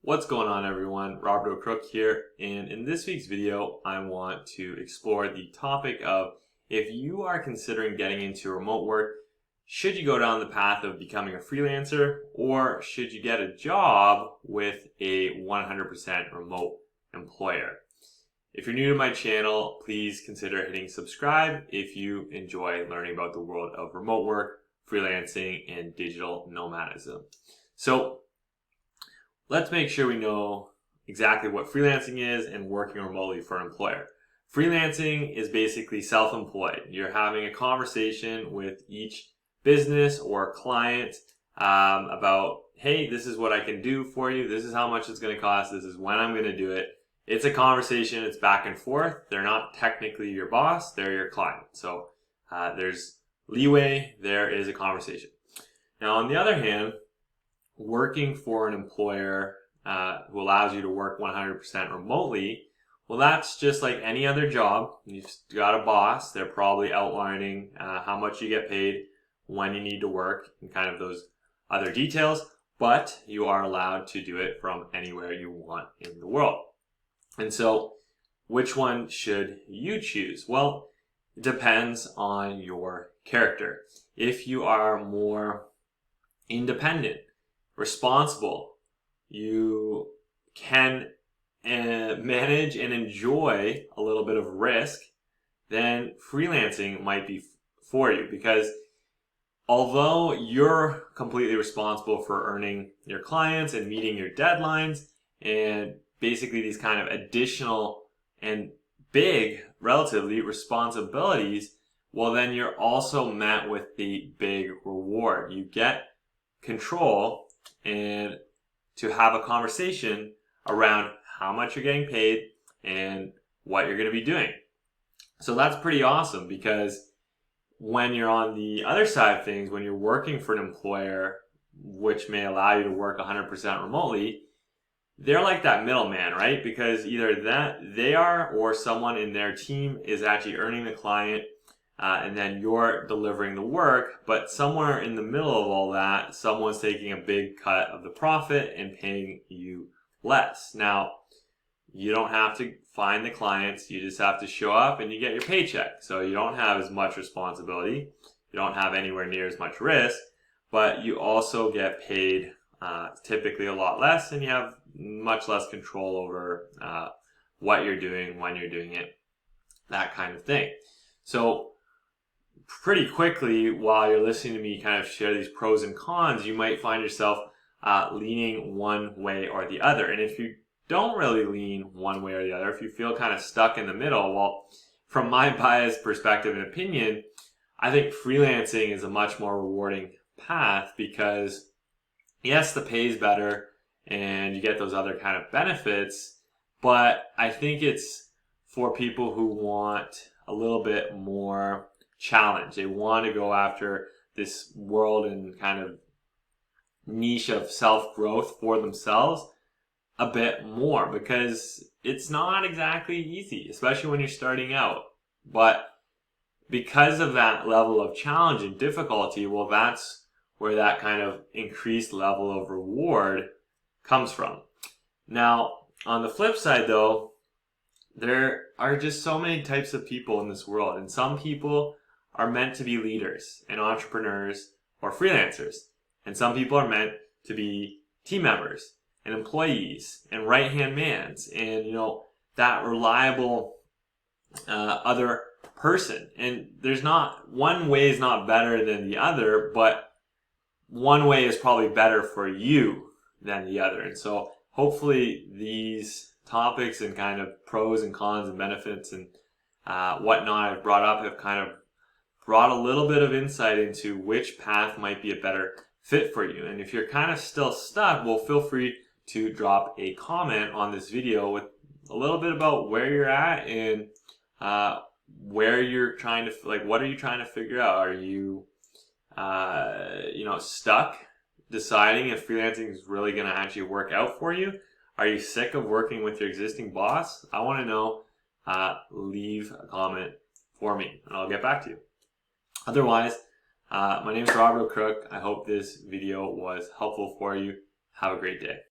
What's going on, everyone? Robert O'Crook here, and in this week's video I want to explore the topic of if you are considering getting into remote work, should you go down the path of becoming a freelancer, or should you get a job with a 100% remote employer? If you're new to my channel, please consider hitting subscribe if you enjoy learning about the world of remote work, freelancing, and digital nomadism. So let's make sure we know exactly what freelancing is and working remotely for an employer. Freelancing is basically self-employed. You're having a conversation with each business or client about, hey, this is what I can do for you. This is how much it's going to cost. This is when I'm going to do it. It's a conversation. It's back and forth. They're not technically your boss. They're your client. So there's leeway. There is a conversation. Now, on the other hand, working for an employer who allows you to work 100% remotely, well, that's just like any other job. You've got a boss. They're probably outlining how much you get paid, when you need to work, and kind of those other details, but you are allowed to do it from anywhere you want in the world. And so which one should you choose? Well, it depends on your character. If you are more independent, responsible, you can manage and enjoy a little bit of risk, then freelancing might be for you, because although you're completely responsible for earning your clients and meeting your deadlines and basically these kind of additional and big, relatively, responsibilities, well, then you're also met with the big reward. You get control and to have a conversation around how much you're getting paid and what you're going to be doing. So that's pretty awesome, because when you're on the other side of things, when you're working for an employer which may allow you to work 100% remotely, they're like that middleman, right? Because either that they are or someone in their team is actually earning the client, and then you're delivering the work, but somewhere in the middle of all that, someone's taking a big cut of the profit and paying you less. Now, you don't have to find the clients, you just have to show up and you get your paycheck. So you don't have as much responsibility, you don't have anywhere near as much risk, but you also get paid typically a lot less, and you have much less control over what you're doing, when you're doing it, that kind of thing. So pretty quickly, while you're listening to me kind of share these pros and cons, you might find yourself leaning one way or the other. And if you don't really lean one way or the other, if you feel kind of stuck in the middle, well, from my biased perspective and opinion, I think freelancing is a much more rewarding path, because yes, the pay is better and you get those other kind of benefits, but I think it's for people who want a little bit more challenge. They want to go after this world and kind of niche of self-growth for themselves a bit more, because it's not exactly easy, especially when you're starting out. But because of that level of challenge and difficulty, well, that's where that kind of increased level of reward comes from. Now, on the flip side though, there are just so many types of people in this world, and some people are meant to be leaders and entrepreneurs or freelancers, and some people are meant to be team members and employees and right-hand mans and, that reliable other person. And there's not, one way is not better than the other, but one way is probably better for you than the other. And so hopefully these topics and kind of pros and cons and benefits and whatnot I've brought up have kind of brought a little bit of insight into which path might be a better fit for you. And if you're kind of still stuck, well, feel free to drop a comment on this video with a little bit about where you're at and where you're trying to, like, what are you trying to figure out? Are you, stuck deciding if freelancing is really going to actually work out for you? Are you sick of working with your existing boss? I want to know. Leave a comment for me and I'll get back to you. Otherwise, my name is Robert O'Crook. I hope this video was helpful for you. Have a great day.